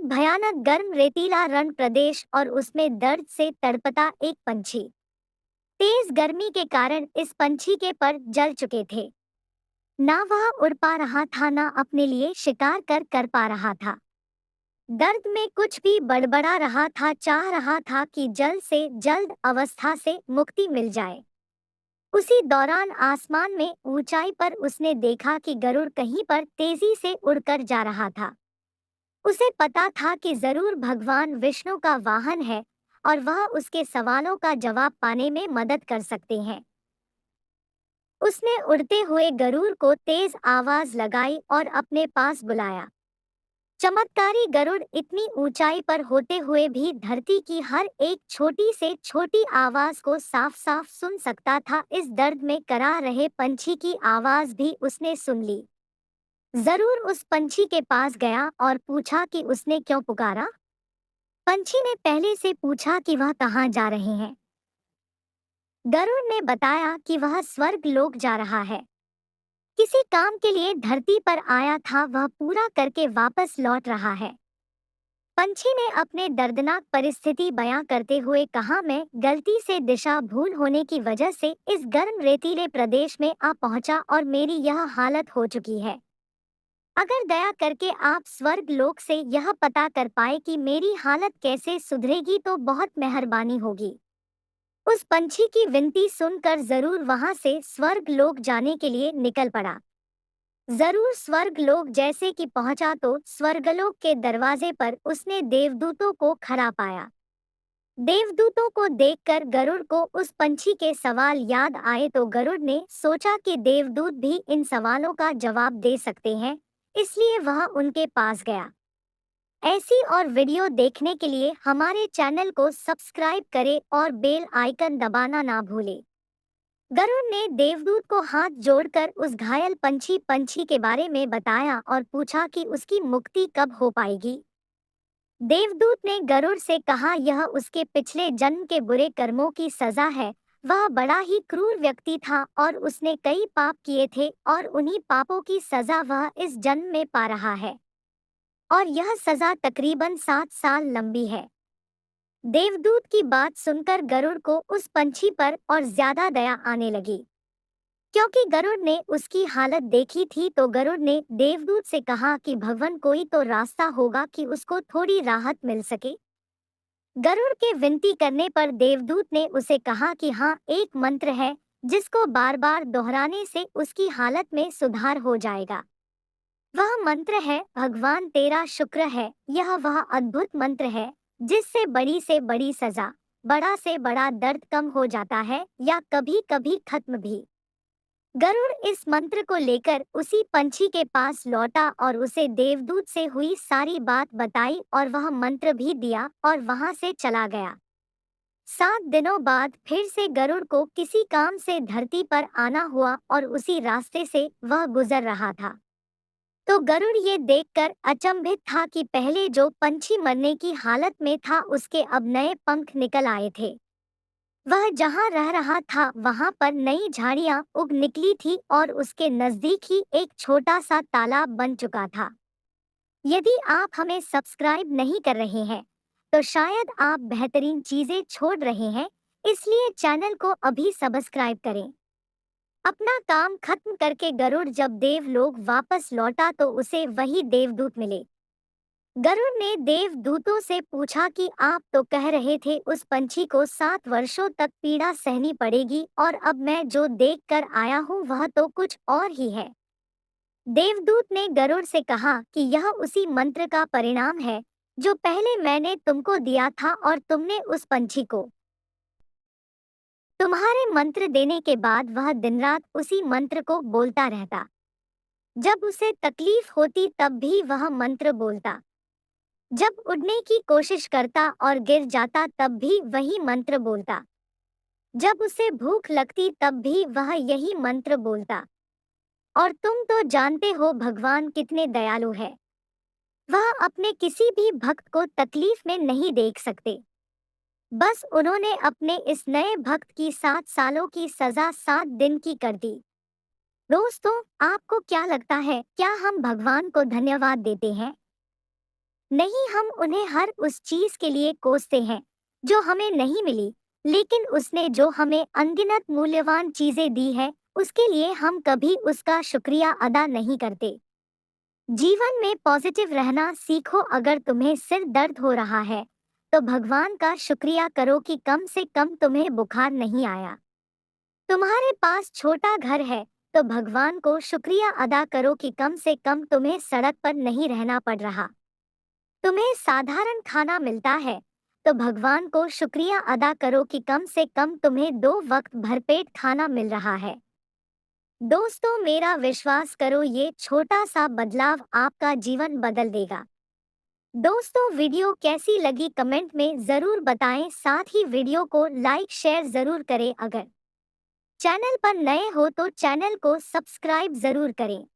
भयानक गर्म रेतीला रण प्रदेश और उसमें दर्द से तड़पता एक पंछी। तेज गर्मी के कारण इस पंछी के पर जल चुके थे। ना वह उड़ पा रहा था, ना अपने लिए शिकार कर पा रहा था। दर्द में कुछ भी बड़बड़ा रहा था, चाह रहा था कि जल्द से जल्द अवस्था से मुक्ति मिल जाए। उसी दौरान आसमान में ऊंचाई पर उसने देखा कि गरुड़ कहीं पर तेजी से उड़कर जा रहा था। उसे पता था कि जरूर भगवान विष्णु का वाहन है और वह उसके सवालों का जवाब पाने में मदद कर सकते हैं। उसने उड़ते हुए गरुड़ को तेज आवाज लगाई और अपने पास बुलाया। चमत्कारी गरुड़ इतनी ऊंचाई पर होते हुए भी धरती की हर एक छोटी से छोटी आवाज को साफ साफ सुन सकता था। इस दर्द में करा रहे पंछी की आवाज भी उसने सुन ली। जरूर उस पंछी के पास गया और पूछा कि उसने क्यों पुकारा। पंछी ने पहले से पूछा कि वह कहाँ जा रहे हैं। गरुड़ ने बताया कि वह स्वर्ग लोक जा रहा है। किसी काम के लिए धरती पर आया था, वह पूरा करके वापस लौट रहा है। पंछी ने अपने दर्दनाक परिस्थिति बयां करते हुए कहा, मैं गलती से दिशा भूल होने की वजह से इस गर्म रेतीले प्रदेश में आ पहुंचा और मेरी यह हालत हो चुकी है। अगर दया करके आप स्वर्ग लोक से यह पता कर पाए कि मेरी हालत कैसे सुधरेगी तो बहुत मेहरबानी होगी। उस पंछी की विनती सुनकर जरूर वहां से स्वर्ग लोक जाने के लिए निकल पड़ा। जरूर स्वर्ग लोक जैसे कि पहुंचा तो स्वर्गलोक के दरवाजे पर उसने देवदूतों को खड़ा पाया। देवदूतों को देखकर गरुड़ को उस पंछी के सवाल याद आए तो गरुड़ ने सोचा कि देवदूत भी इन सवालों का जवाब दे सकते हैं, इसलिए वह उनके पास गया। ऐसी और वीडियो देखने के लिए हमारे चैनल को सब्सक्राइब करें और बेल आइकन दबाना ना भूलें। गरुड़ ने देवदूत को हाथ जोड़कर उस घायल पंछी के बारे में बताया और पूछा कि उसकी मुक्ति कब हो पाएगी। देवदूत ने गरुड़ से कहा, यह उसके पिछले जन्म के बुरे कर्मों की सजा है। वह बड़ा ही क्रूर व्यक्ति था और उसने कई पाप किए थे और उन्हीं पापों की सजा वह इस जन्म में पा रहा है और यह सजा तकरीबन 7 साल लंबी है। देवदूत की बात सुनकर गरुड़ को उस पंछी पर और ज्यादा दया आने लगी। क्योंकि गरुड़ ने उसकी हालत देखी थी तो गरुड़ ने देवदूत से कहा कि भगवान कोई तो रास्ता होगा कि उसको थोड़ी राहत मिल सके। गरुड़ के विनती करने पर देवदूत ने उसे कहा कि हाँ, एक मंत्र है जिसको बार बार दोहराने से उसकी हालत में सुधार हो जाएगा। वह मंत्र है, भगवान तेरा शुक्र है। यह वह अद्भुत मंत्र है जिससे बड़ी से बड़ी सजा, बड़ा से बड़ा दर्द कम हो जाता है या कभी कभी खत्म भी। गरुड़ इस मंत्र को लेकर उसी पंछी के पास लौटा और उसे देवदूत से हुई सारी बात बताई और वह मंत्र भी दिया और वहां से चला गया। 7 दिनों बाद फिर से गरुड़ को किसी काम से धरती पर आना हुआ और उसी रास्ते से वह गुजर रहा था। तो गरुड़ ये देखकर अचंभित था कि पहले जो पंछी मरने की हालत में था उसके अब नए पंख निकल आए थे। वह जहाँ रह रहा था वहां पर नई झाड़ियां उग निकली थी और उसके नजदीक ही एक छोटा सा तालाब बन चुका था। यदि आप हमें सब्सक्राइब नहीं कर रहे हैं तो शायद आप बेहतरीन चीजें छोड़ रहे हैं, इसलिए चैनल को अभी सब्सक्राइब करें। अपना काम खत्म करके गरुड़ जब देवलोक वापस लौटा तो उसे वही देवदूत मिले। गरुड़ ने देवदूतों से पूछा कि आप तो कह रहे थे उस पंछी को 7 वर्षों तक पीड़ा सहनी पड़ेगी और अब मैं जो देख कर आया हूँ वह तो कुछ और ही है। देवदूत ने गरुड़ से कहा कि यह उसी मंत्र का परिणाम है जो पहले मैंने तुमको दिया था और तुमने उस पंछी को। तुम्हारे मंत्र देने के बाद वह दिन रात उसी मंत्र को बोलता रहता। जब उसे तकलीफ होती तब भी वह मंत्र बोलता। जब उड़ने की कोशिश करता और गिर जाता तब भी वही मंत्र बोलता। जब उसे भूख लगती तब भी वह यही मंत्र बोलता। और तुम तो जानते हो भगवान कितने दयालु है। वह अपने किसी भी भक्त को तकलीफ में नहीं देख सकते। बस उन्होंने अपने इस नए भक्त की 7 सालों की सजा 7 दिन की कर दी। दोस्तों, आपको क्या लगता है, क्या हम भगवान को धन्यवाद देते हैं? नहीं, हम उन्हें हर उस चीज के लिए कोसते हैं जो हमें नहीं मिली, लेकिन उसने जो हमें अनगिनत मूल्यवान चीजें दी है, उसके लिए हम कभी उसका शुक्रिया अदा नहीं करते। जीवन में पॉजिटिव रहना सीखो। अगर तुम्हें सिर दर्द हो रहा है, तो भगवान का शुक्रिया करो कि कम से कम तुम्हें बुखार नहीं आया। तुम्हारे पास छोटा घर है, तो भगवान को शुक्रिया अदा करो कि कम से कम तुम्हें सड़क पर नहीं रहना पड़ रहा। तुम्हें साधारण खाना मिलता है, तो भगवान को शुक्रिया अदा करो कि कम से कम तुम्हें 2 वक्त भरपेट खाना मिल रहा है। दोस्तों, मेरा विश्वास करो, ये छोटा सा बदलाव आपका जीवन बदल देगा। दोस्तों, वीडियो कैसी लगी कमेंट में जरूर बताएं। साथ ही वीडियो को लाइक शेयर जरूर करें। अगर चैनल पर नए हो तो चैनल को सब्सक्राइब जरूर करें।